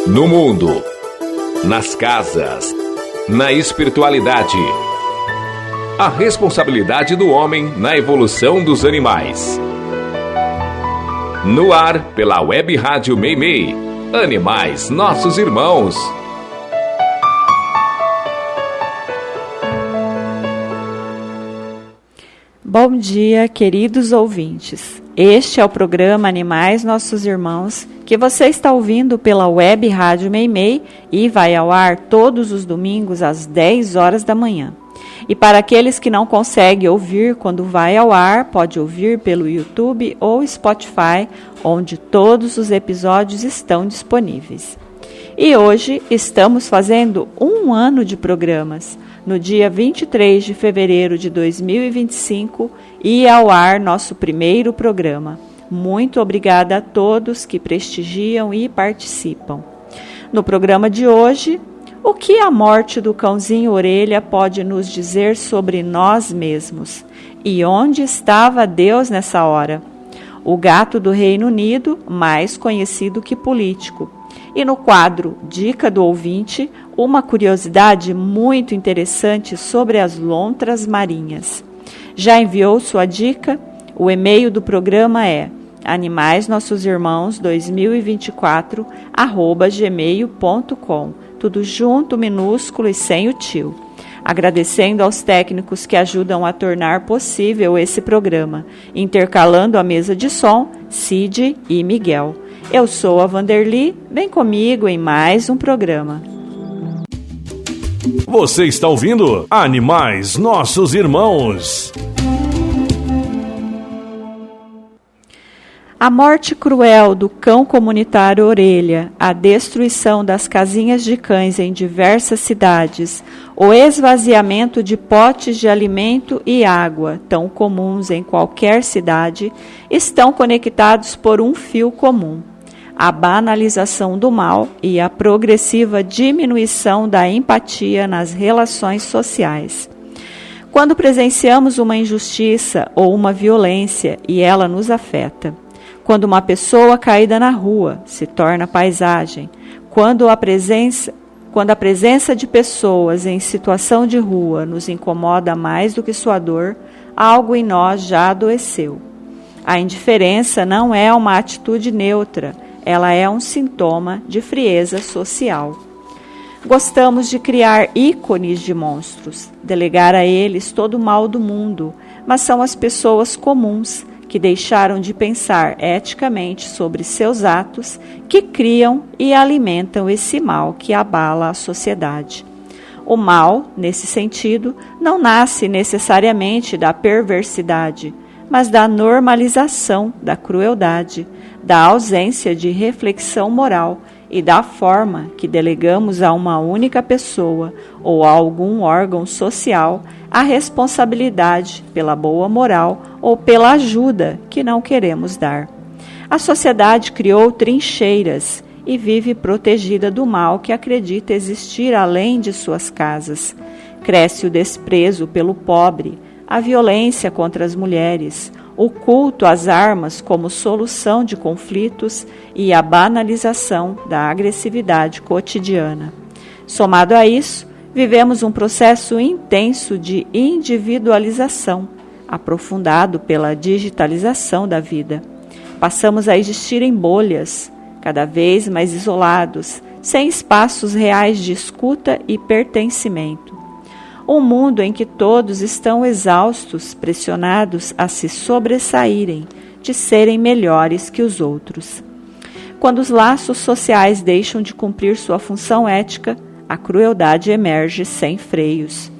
No mundo, nas casas, na espiritualidade. A responsabilidade do homem na evolução dos animais. No ar, pela Web Rádio Meimei. Animais, nossos irmãos. Bom dia, queridos ouvintes. Este é o programa Animais, Nossos Irmãos, que você está ouvindo pela Web Rádio Meimei e vai ao ar todos os domingos às 10 horas da manhã. E para aqueles que não conseguem ouvir quando vai ao ar, pode ouvir pelo YouTube ou Spotify, onde todos os episódios estão disponíveis. E hoje estamos fazendo 1 ano de programas. No dia 23 de fevereiro de 2025, ia ao ar nosso primeiro programa. Muito obrigada a todos que prestigiam e participam. No programa de hoje, o que a morte do cãozinho Orelha pode nos dizer sobre nós mesmos? E onde estava Deus nessa hora? O gato do Reino Unido, mais conhecido que político. E no quadro Dica do Ouvinte, uma curiosidade muito interessante sobre as lontras marinhas. Já enviou sua dica? O e-mail do programa é animaisnossosimãos2024@gmail.com. Tudo junto, minúsculo e sem o tio. Agradecendo aos técnicos que ajudam a tornar possível esse programa, intercalando a mesa de som, Cid e Miguel. Eu sou a Vanderly, vem comigo em mais um programa. Você está ouvindo Animais, Nossos Irmãos. A morte cruel do cão comunitário Orelha, a destruição das casinhas de cães em diversas cidades, o esvaziamento de potes de alimento e água, tão comuns em qualquer cidade, estão conectados por um fio comum: a banalização do mal e a progressiva diminuição da empatia nas relações sociais. Quando presenciamos uma injustiça ou uma violência e ela nos afeta, quando uma pessoa caída na rua se torna paisagem, quando a presença de pessoas em situação de rua nos incomoda mais do que sua dor, algo em nós já adoeceu. A indiferença não é uma atitude neutra, ela é um sintoma de frieza social. Gostamos de criar ícones de monstros, delegar a eles todo o mal do mundo, mas são as pessoas comuns que deixaram de pensar eticamente sobre seus atos, que criam e alimentam esse mal que abala a sociedade. O mal, nesse sentido, não nasce necessariamente da perversidade, mas da normalização da crueldade, da ausência de reflexão moral e da forma que delegamos a uma única pessoa ou a algum órgão social a responsabilidade pela boa moral ou pela ajuda que não queremos dar. A sociedade criou trincheiras e vive protegida do mal que acredita existir além de suas casas. Cresce o desprezo pelo pobre, a violência contra as mulheres, o culto às armas como solução de conflitos e a banalização da agressividade cotidiana. Somado a isso, vivemos um processo intenso de individualização, aprofundado pela digitalização da vida. Passamos a existir em bolhas, cada vez mais isolados, sem espaços reais de escuta e pertencimento. Um mundo em que todos estão exaustos, pressionados a se sobressaírem, de serem melhores que os outros. Quando os laços sociais deixam de cumprir sua função ética, a crueldade emerge sem freios.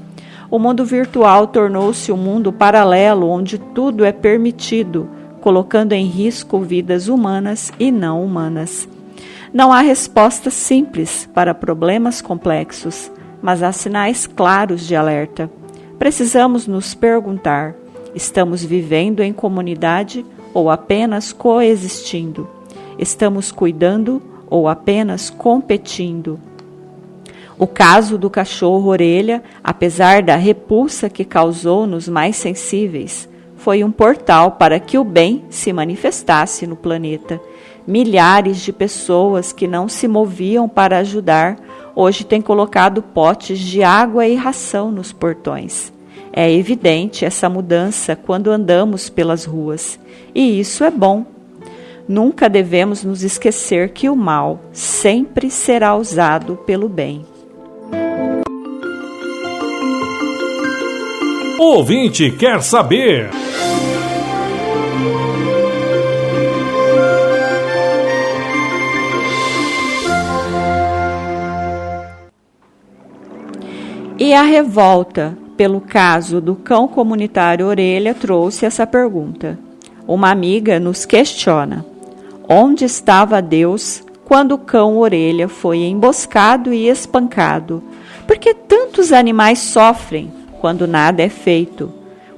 O mundo virtual tornou-se um mundo paralelo onde tudo é permitido, colocando em risco vidas humanas e não humanas. Não há respostas simples para problemas complexos, mas há sinais claros de alerta. Precisamos nos perguntar: estamos vivendo em comunidade ou apenas coexistindo? Estamos cuidando ou apenas competindo? O caso do cachorro Orelha, apesar da repulsa que causou nos mais sensíveis, foi um portal para que o bem se manifestasse no planeta. Milhares de pessoas que não se moviam para ajudar, hoje têm colocado potes de água e ração nos portões. É evidente essa mudança quando andamos pelas ruas, e isso é bom. Nunca devemos nos esquecer que o mal sempre será usado pelo bem. O ouvinte quer saber. E a revolta pelo caso do cão comunitário Orelha trouxe essa pergunta. Uma amiga nos questiona: onde estava Deus quando o cão Orelha foi emboscado e espancado? Por que tantos animais sofrem quando nada é feito?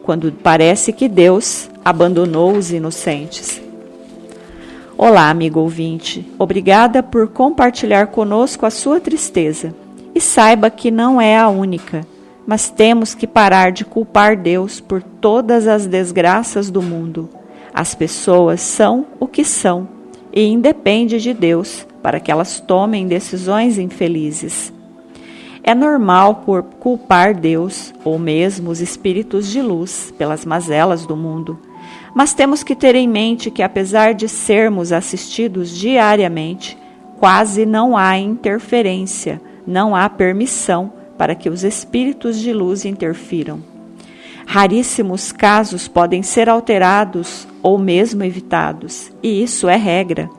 Quando parece que Deus abandonou os inocentes? Olá, amigo ouvinte. Obrigada por compartilhar conosco a sua tristeza. E saiba que não é a única, mas temos que parar de culpar Deus por todas as desgraças do mundo. As pessoas são o que são e independe de Deus para que elas tomem decisões infelizes. É normal culpar Deus ou mesmo os espíritos de luz pelas mazelas do mundo, mas temos que ter em mente que apesar de sermos assistidos diariamente, quase não há interferência, não há permissão para que os espíritos de luz interfiram. Raríssimos casos podem ser alterados ou mesmo evitados, e isso é regra.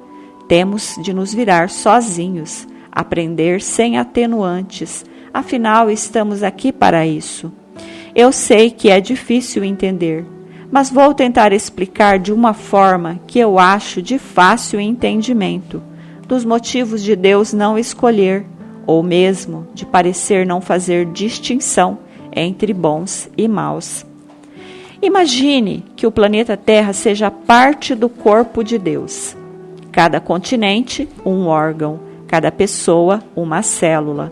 Temos de nos virar sozinhos, aprender sem atenuantes, afinal estamos aqui para isso. Eu sei que é difícil entender, mas vou tentar explicar de uma forma que eu acho de fácil entendimento, dos motivos de Deus não escolher, ou mesmo de parecer não fazer distinção entre bons e maus. Imagine que o planeta Terra seja parte do corpo de Deus. Cada continente, um órgão, cada pessoa, uma célula.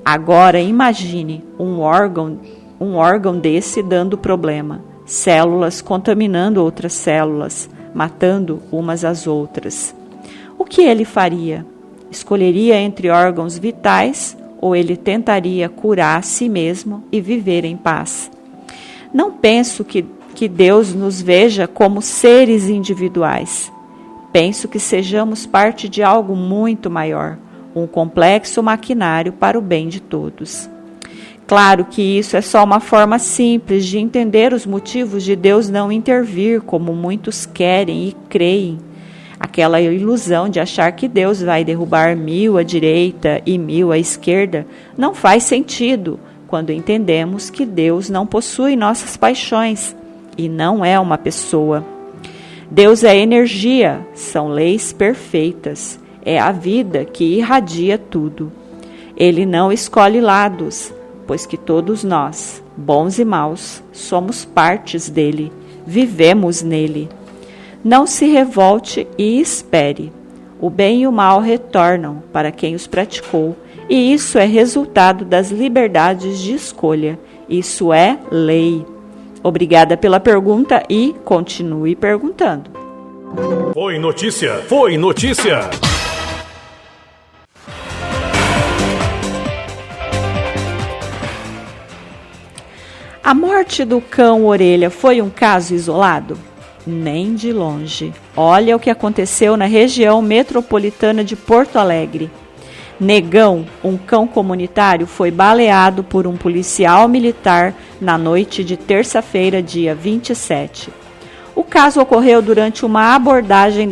Agora imagine um órgão desse dando problema, células contaminando outras células, matando umas às outras. O que ele faria? Escolheria entre órgãos vitais ou ele tentaria curar a si mesmo e viver em paz? Não penso que Deus nos veja como seres individuais. Penso que sejamos parte de algo muito maior, um complexo maquinário para o bem de todos. Claro que isso é só uma forma simples de entender os motivos de Deus não intervir, como muitos querem e creem. Aquela ilusão de achar que Deus vai derrubar 1000 à direita e 1000 à esquerda não faz sentido quando entendemos que Deus não possui nossas paixões e não é uma pessoa. Deus é energia, são leis perfeitas, é a vida que irradia tudo. Ele não escolhe lados, pois que todos nós, bons e maus, somos partes dele, vivemos nele. Não se revolte e espere. O bem e o mal retornam para quem os praticou, e isso é resultado das liberdades de escolha. Isso é lei. Obrigada pela pergunta e continue perguntando. Foi notícia! Foi notícia! A morte do cão Orelha foi um caso isolado? Nem de longe. Olha o que aconteceu na região metropolitana de Porto Alegre. Negão, um cão comunitário, foi baleado por um policial militar na noite de terça-feira, dia 27. O caso ocorreu durante uma abordagem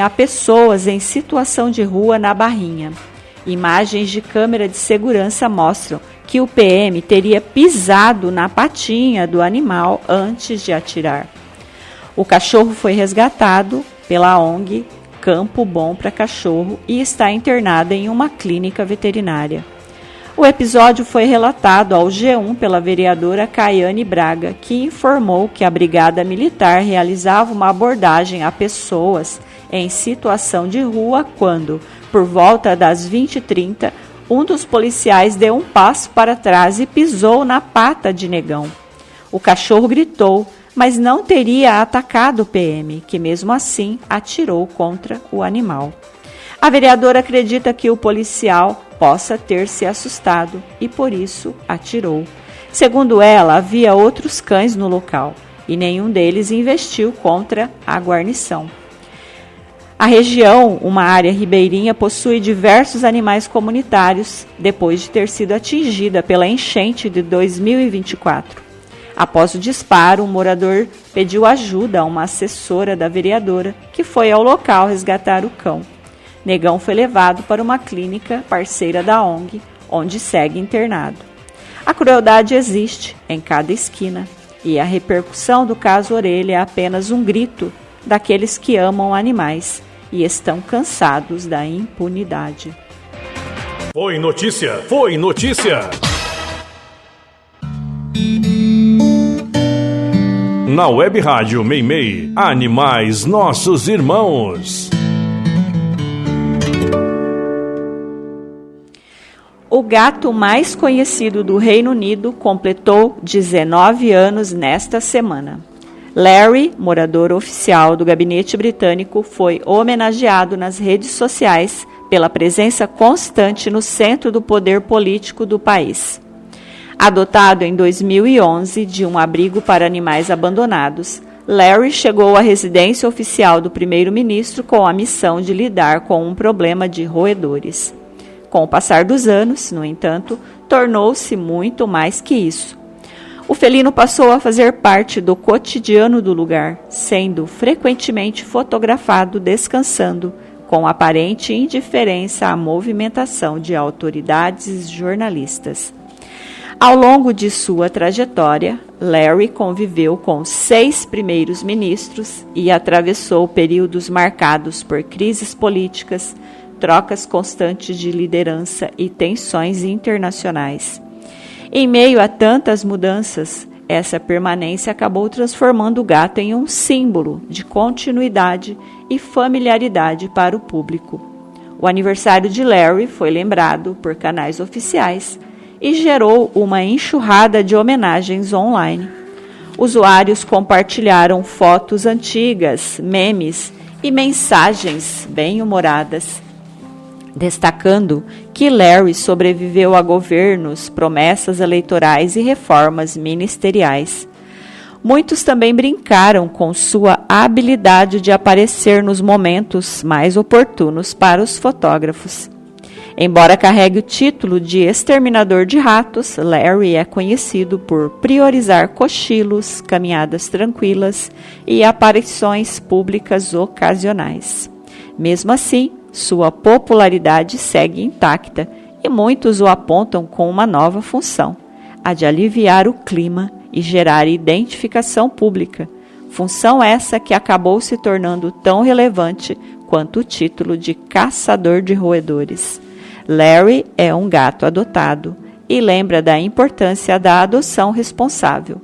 a pessoas em situação de rua na Barrinha. Imagens de câmera de segurança mostram que o PM teria pisado na patinha do animal antes de atirar. O cachorro foi resgatado pela ONG Campo Bom para Cachorro e está internado em uma clínica veterinária. O episódio foi relatado ao G1 pela vereadora Caiane Braga, que informou que a Brigada Militar realizava uma abordagem a pessoas em situação de rua quando, por volta das 20h30, um dos policiais deu um passo para trás e pisou na pata de Negão. O cachorro gritou, mas não teria atacado o PM, que mesmo assim atirou contra o animal. A vereadora acredita que o policial possa ter se assustado e por isso atirou. Segundo ela, havia outros cães no local e nenhum deles investiu contra a guarnição. A região, uma área ribeirinha, possui diversos animais comunitários depois de ter sido atingida pela enchente de 2024. Após o disparo, um morador pediu ajuda a uma assessora da vereadora, que foi ao local resgatar o cão. Negão foi levado para uma clínica parceira da ONG, onde segue internado. A crueldade existe em cada esquina e a repercussão do caso Orelha é apenas um grito daqueles que amam animais e estão cansados da impunidade. Foi notícia! Foi notícia! Na Web Rádio Meimei, Animais Nossos Irmãos. O gato mais conhecido do Reino Unido completou 19 anos nesta semana. Larry, morador oficial do gabinete britânico, foi homenageado nas redes sociais pela presença constante no centro do poder político do país. Adotado em 2011 de um abrigo para animais abandonados, Larry chegou à residência oficial do primeiro-ministro com a missão de lidar com um problema de roedores. Com o passar dos anos, no entanto, tornou-se muito mais que isso. O felino passou a fazer parte do cotidiano do lugar, sendo frequentemente fotografado descansando, com aparente indiferença à movimentação de autoridades e jornalistas. Ao longo de sua trajetória, Larry conviveu com 6 primeiros ministros e atravessou períodos marcados por crises políticas, trocas constantes de liderança e tensões internacionais. Em meio a tantas mudanças, essa permanência acabou transformando o gato em um símbolo de continuidade e familiaridade para o público. O aniversário de Larry foi lembrado por canais oficiais e gerou uma enxurrada de homenagens online. Usuários compartilharam fotos antigas, memes e mensagens bem-humoradas, destacando que Larry sobreviveu a governos, promessas eleitorais e reformas ministeriais. Muitos também brincaram com sua habilidade de aparecer nos momentos mais oportunos para os fotógrafos. Embora carregue o título de exterminador de ratos, Larry é conhecido por priorizar cochilos, caminhadas tranquilas e aparições públicas ocasionais. Mesmo assim, sua popularidade segue intacta e muitos o apontam com uma nova função, a de aliviar o clima e gerar identificação pública, função essa que acabou se tornando tão relevante quanto o título de caçador de roedores. Larry é um gato adotado e lembra da importância da adoção responsável.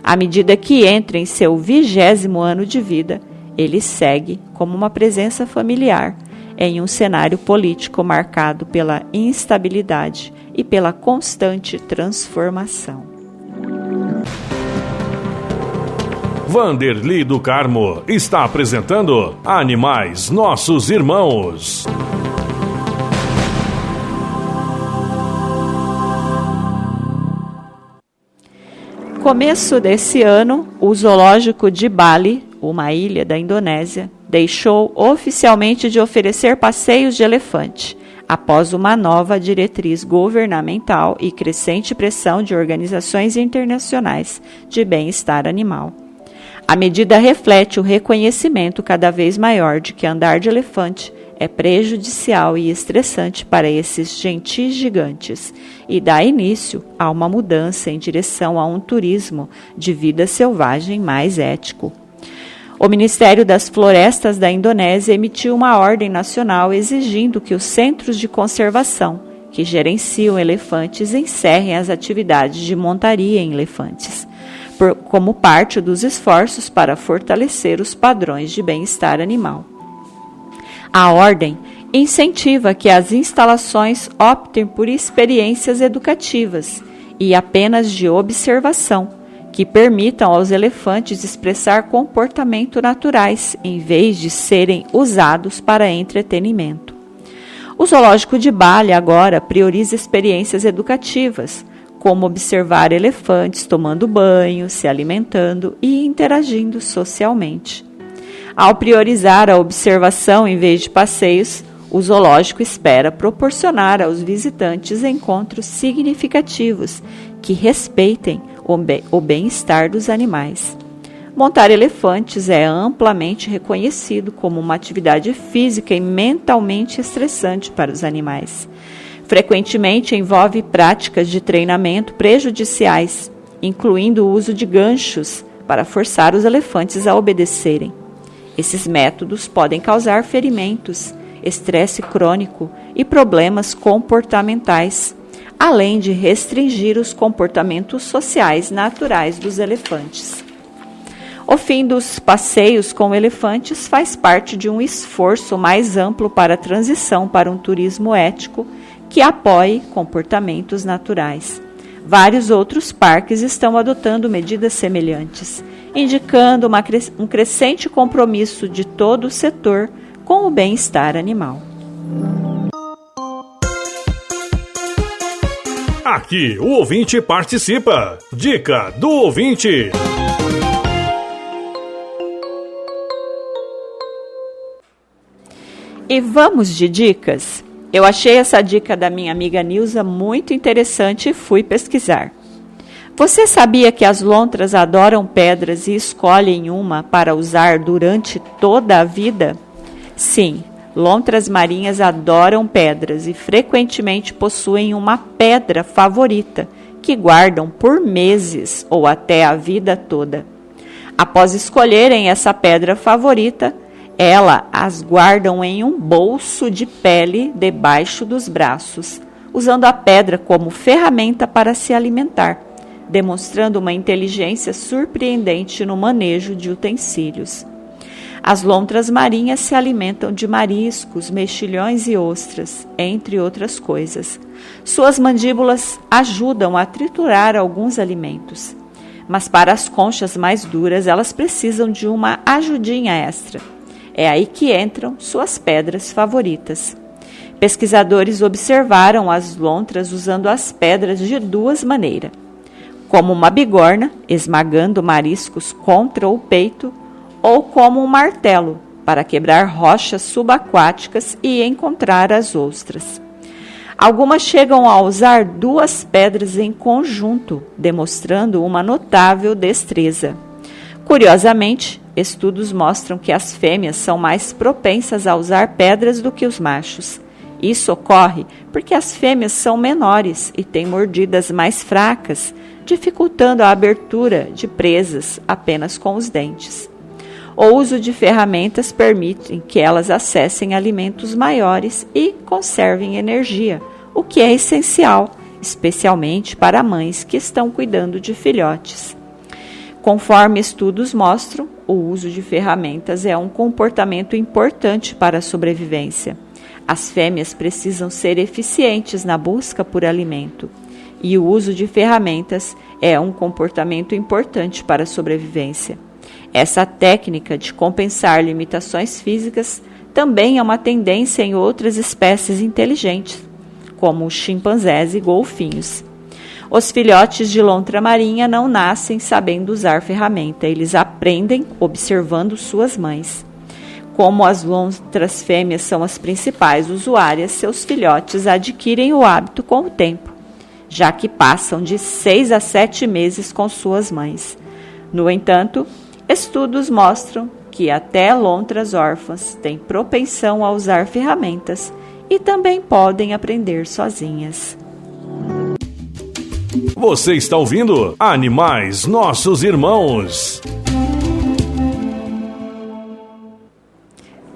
À medida que entra em seu 20º ano de vida, ele segue como uma presença familiar em um cenário político marcado pela instabilidade e pela constante transformação. Vanderly do Carmo está apresentando Animais Nossos Irmãos. Começo desse ano, o zoológico de Bali, uma ilha da Indonésia, deixou oficialmente de oferecer passeios de elefante, após uma nova diretriz governamental e crescente pressão de organizações internacionais de bem-estar animal. A medida reflete o reconhecimento cada vez maior de que andar de elefante é prejudicial e estressante para esses gentis gigantes e dá início a uma mudança em direção a um turismo de vida selvagem mais ético. O Ministério das Florestas da Indonésia emitiu uma ordem nacional exigindo que os centros de conservação que gerenciam elefantes encerrem as atividades de montaria em elefantes, como parte dos esforços para fortalecer os padrões de bem-estar animal. A ordem incentiva que as instalações optem por experiências educativas e apenas de observação, que permitam aos elefantes expressar comportamentos naturais, em vez de serem usados para entretenimento. O zoológico de Bali agora prioriza experiências educativas, como observar elefantes tomando banho, se alimentando e interagindo socialmente. Ao priorizar a observação em vez de passeios, o zoológico espera proporcionar aos visitantes encontros significativos que respeitem o bem-estar dos animais. Montar elefantes é amplamente reconhecido como uma atividade física e mentalmente estressante para os animais. Frequentemente envolve práticas de treinamento prejudiciais, incluindo o uso de ganchos para forçar os elefantes a obedecerem. Esses métodos podem causar ferimentos, estresse crônico e problemas comportamentais, além de restringir os comportamentos sociais naturais dos elefantes. O fim dos passeios com elefantes faz parte de um esforço mais amplo para a transição para um turismo ético que apoie comportamentos naturais. Vários outros parques estão adotando medidas semelhantes, indicando um crescente compromisso de todo o setor com o bem-estar animal. Aqui o ouvinte participa. Dica do ouvinte. E vamos de dicas? Eu achei essa dica da minha amiga Nilza muito interessante e fui pesquisar. Você sabia que as lontras adoram pedras e escolhem uma para usar durante toda a vida? Sim, lontras marinhas adoram pedras e frequentemente possuem uma pedra favorita que guardam por meses ou até a vida toda. Após escolherem essa pedra favorita, elas as guardam em um bolso de pele debaixo dos braços, usando a pedra como ferramenta para se alimentar, demonstrando uma inteligência surpreendente no manejo de utensílios. As lontras marinhas se alimentam de mariscos, mexilhões e ostras, entre outras coisas. Suas mandíbulas ajudam a triturar alguns alimentos, mas para as conchas mais duras elas precisam de uma ajudinha extra. É aí que entram suas pedras favoritas. Pesquisadores observaram as lontras usando as pedras de duas maneiras, como uma bigorna, esmagando mariscos contra o peito, ou como um martelo, para quebrar rochas subaquáticas e encontrar as ostras. Algumas chegam a usar duas pedras em conjunto, demonstrando uma notável destreza. Curiosamente, estudos mostram que as fêmeas são mais propensas a usar pedras do que os machos. Isso ocorre porque as fêmeas são menores e têm mordidas mais fracas, dificultando a abertura de presas apenas com os dentes. O uso de ferramentas permite que elas acessem alimentos maiores e conservem energia, o que é essencial, especialmente para mães que estão cuidando de filhotes. Conforme estudos mostram, o uso de ferramentas é um comportamento importante para a sobrevivência. As fêmeas precisam ser eficientes na busca por alimento, e o uso de ferramentas é um comportamento importante para a sobrevivência. Essa técnica de compensar limitações físicas também é uma tendência em outras espécies inteligentes, como os chimpanzés e golfinhos. Os filhotes de lontra marinha não nascem sabendo usar ferramenta, eles aprendem observando suas mães. Como as lontras fêmeas são as principais usuárias, seus filhotes adquirem o hábito com o tempo, já que passam de 6 a 7 meses com suas mães. No entanto, estudos mostram que até lontras órfãs têm propensão a usar ferramentas e também podem aprender sozinhas. Você está ouvindo Animais Nossos Irmãos.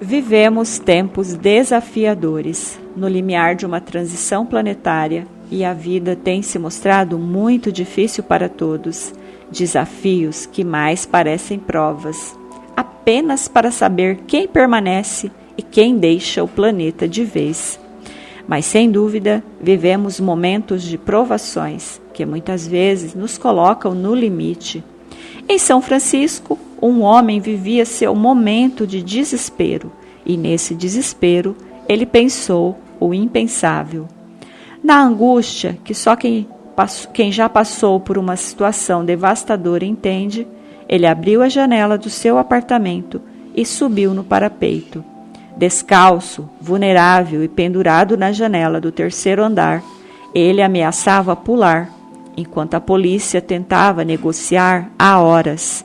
Vivemos tempos desafiadores, no limiar de uma transição planetária, e a vida tem se mostrado muito difícil para todos. Desafios que mais parecem provas, apenas para saber quem permanece e quem deixa o planeta de vez. Mas, sem dúvida, vivemos momentos de provações que muitas vezes nos colocam no limite. Em São Francisco, um homem vivia seu momento de desespero, e nesse desespero ele pensou o impensável. Na angústia, que só quem já passou por uma situação devastadora entende, ele abriu a janela do seu apartamento e subiu no parapeito. Descalço, vulnerável e pendurado na janela do 3º andar, ele ameaçava pular, enquanto a polícia tentava negociar há horas.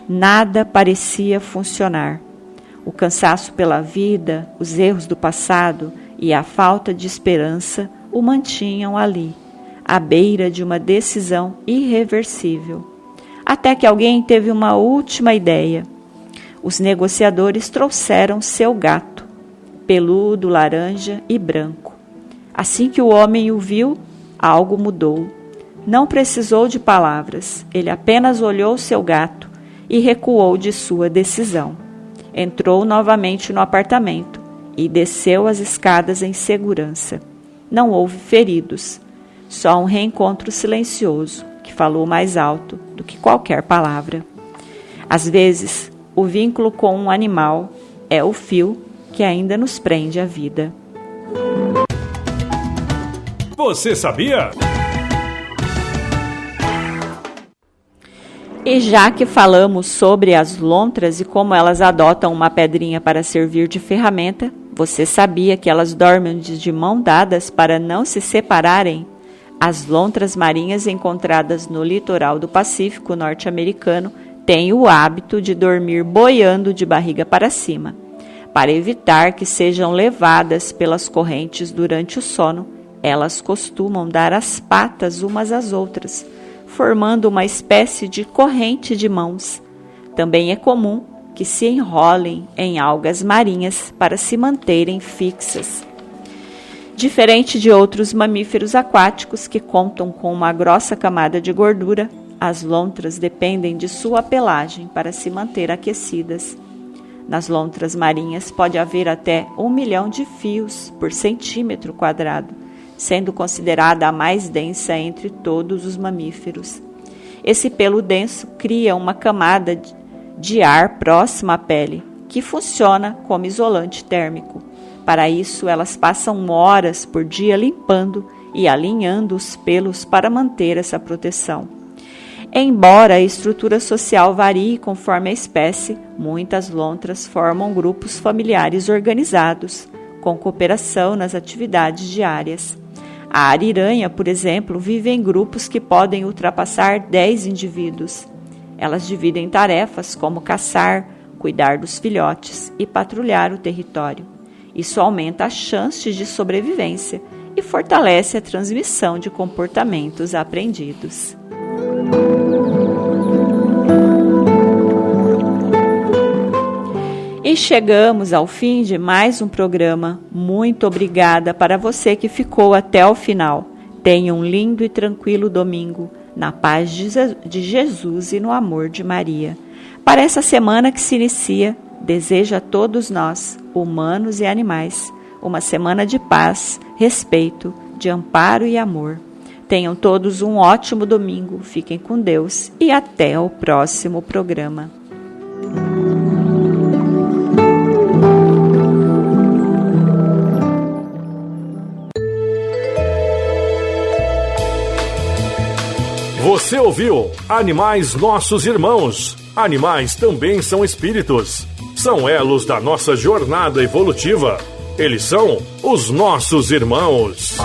Nada parecia funcionar. O cansaço pela vida, os erros do passado e a falta de esperança o mantinham ali, à beira de uma decisão irreversível. Até que alguém teve uma última ideia. Os negociadores trouxeram seu gato, peludo, laranja e branco. Assim que o homem o viu, algo mudou. Não precisou de palavras, ele apenas olhou seu gato e recuou de sua decisão. Entrou novamente no apartamento e desceu as escadas em segurança. Não houve feridos, só um reencontro silencioso que falou mais alto do que qualquer palavra. Às vezes, o vínculo com um animal é o fio que ainda nos prende à vida. Você sabia? E já que falamos sobre as lontras e como elas adotam uma pedrinha para servir de ferramenta, você sabia que elas dormem de mão dadas para não se separarem? As lontras marinhas encontradas no litoral do Pacífico norte-americano têm o hábito de dormir boiando de barriga para cima. Para evitar que sejam levadas pelas correntes durante o sono, elas costumam dar as patas umas às outras, formando uma espécie de corrente de mãos. Também é comum que se enrolem em algas marinhas para se manterem fixas. Diferente de outros mamíferos aquáticos que contam com uma grossa camada de gordura, as lontras dependem de sua pelagem para se manter aquecidas. Nas lontras marinhas pode haver até 1 milhão de fios por centímetro quadrado, sendo considerada a mais densa entre todos os mamíferos. Esse pelo denso cria uma camada de ar próxima à pele, que funciona como isolante térmico. Para isso, elas passam horas por dia limpando e alinhando os pelos para manter essa proteção. Embora a estrutura social varie conforme a espécie, muitas lontras formam grupos familiares organizados, com cooperação nas atividades diárias. A ariranha, por exemplo, vive em grupos que podem ultrapassar 10 indivíduos. Elas dividem tarefas como caçar, cuidar dos filhotes e patrulhar o território. Isso aumenta as chances de sobrevivência e fortalece a transmissão de comportamentos aprendidos. E chegamos ao fim de mais um programa. Muito obrigada para você que ficou até o final. Tenha um lindo e tranquilo domingo, na paz de Jesus e no amor de Maria. Para essa semana que se inicia, desejo a todos nós, humanos e animais, uma semana de paz, respeito, de amparo e amor. Tenham todos um ótimo domingo, fiquem com Deus e até o próximo programa. Você ouviu Animais Nossos Irmãos. Animais também são espíritos. São elos da nossa jornada evolutiva. Eles são os nossos irmãos.